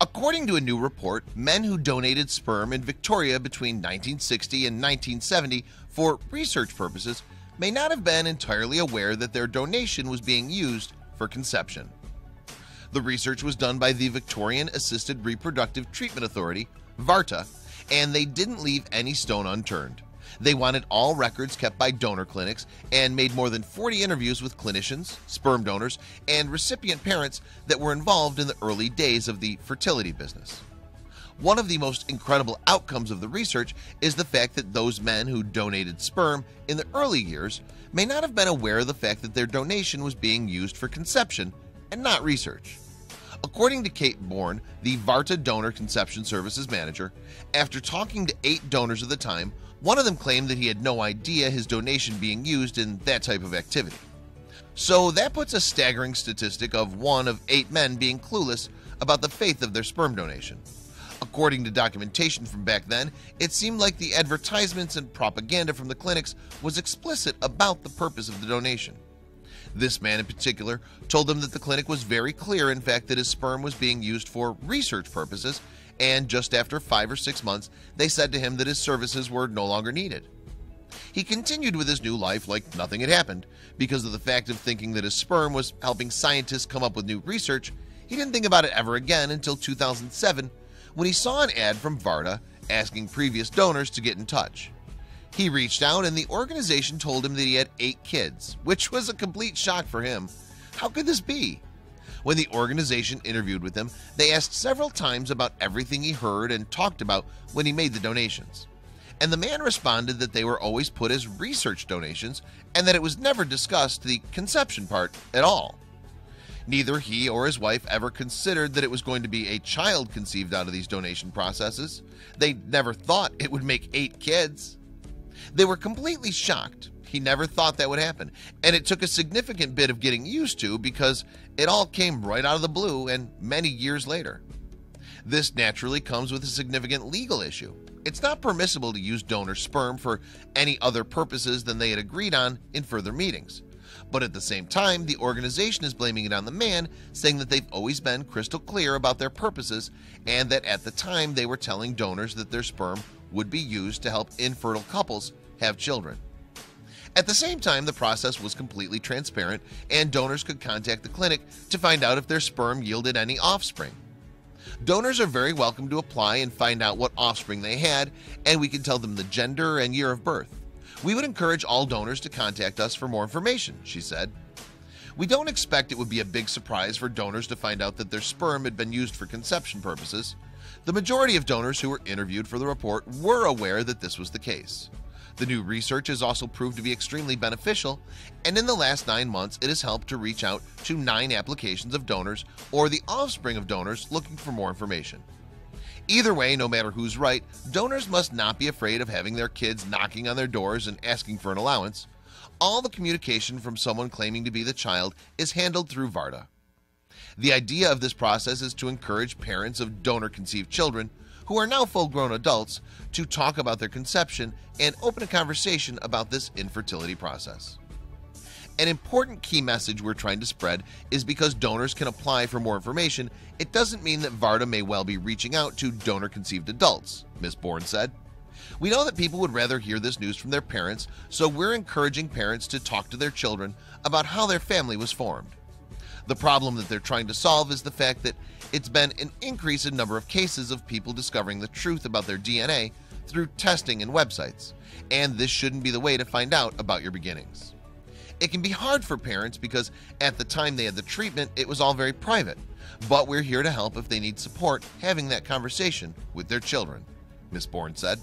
According to a new report, men who donated sperm in Victoria between 1960 and 1970 for research purposes may not have been entirely aware that their donation was being used for conception. The research was done by the Victorian Assisted Reproductive Treatment Authority, VARTA, and they didn't leave any stone unturned. They wanted all records kept by donor clinics and made more than 40 interviews with clinicians, sperm donors, and recipient parents that were involved in the early days of the fertility business. One of the most incredible outcomes of the research is the fact that those men who donated sperm in the early years may not have been aware of the fact that their donation was being used for conception and not research. According to Kate Bourne, the VARTA Donor Conception Services manager, after talking to 8 donors at the time, one of them claimed that he had no idea his donation being used in that type of activity. So that puts a staggering statistic of 1 of 8 men being clueless about the faith of their sperm donation. According to documentation from back then, it seemed like the advertisements and propaganda from the clinics was explicit about the purpose of the donation. This man in particular told them that the clinic was very clear, in fact, that his sperm was being used for research purposes, and just after 5 or 6 months, they said to him that his services were no longer needed. He continued with his new life like nothing had happened. Because of the fact of thinking that his sperm was helping scientists come up with new research, he didn't think about it ever again until 2007, when he saw an ad from VARTA asking previous donors to get in touch. He reached out and the organization told him that he had 8 kids, which was a complete shock for him. How could this be? When the organization interviewed with him, they asked several times about everything he heard and talked about when he made the donations. And the man responded that they were always put as research donations and that it was never discussed the conception part at all. Neither he or his wife ever considered that it was going to be a child conceived out of these donation processes. They never thought it would make 8 kids. They were completely shocked. He never thought that would happen, and it took a significant bit of getting used to because it all came right out of the blue and many years later. This naturally comes with a significant legal issue. It's not permissible to use donor sperm for any other purposes than they had agreed on in further meetings. But at the same time, the organization is blaming it on the man, saying that they've always been crystal clear about their purposes and that at the time they were telling donors that their sperm would be used to help infertile couples have children. At the same time, the process was completely transparent and donors could contact the clinic to find out if their sperm yielded any offspring. Donors are very welcome to apply and find out what offspring they had, and we can tell them the gender and year of birth. We would encourage all donors to contact us for more information, she said. We don't expect it would be a big surprise for donors to find out that their sperm had been used for conception purposes. The majority of donors who were interviewed for the report were aware that this was the case. The new research has also proved to be extremely beneficial, and in the last 9 months it has helped to reach out to 9 applications of donors or the offspring of donors looking for more information. Either way, no matter who's right, donors must not be afraid of having their kids knocking on their doors and asking for an allowance. All the communication from someone claiming to be the child is handled through VARTA. The idea of this process is to encourage parents of donor-conceived children who are now full-grown adults to talk about their conception and open a conversation about this infertility process. An important key message we're trying to spread is because donors can apply for more information, it doesn't mean that VARTA may well be reaching out to donor-conceived adults, Ms. Bourne said. We know that people would rather hear this news from their parents, so we're encouraging parents to talk to their children about how their family was formed. The problem that they're trying to solve is the fact that it's been an increase in number of cases of people discovering the truth about their DNA through testing and websites, and this shouldn't be the way to find out about your beginnings. It can be hard for parents because at the time they had the treatment, it was all very private, but we're here to help if they need support having that conversation with their children, Ms. Bourne said.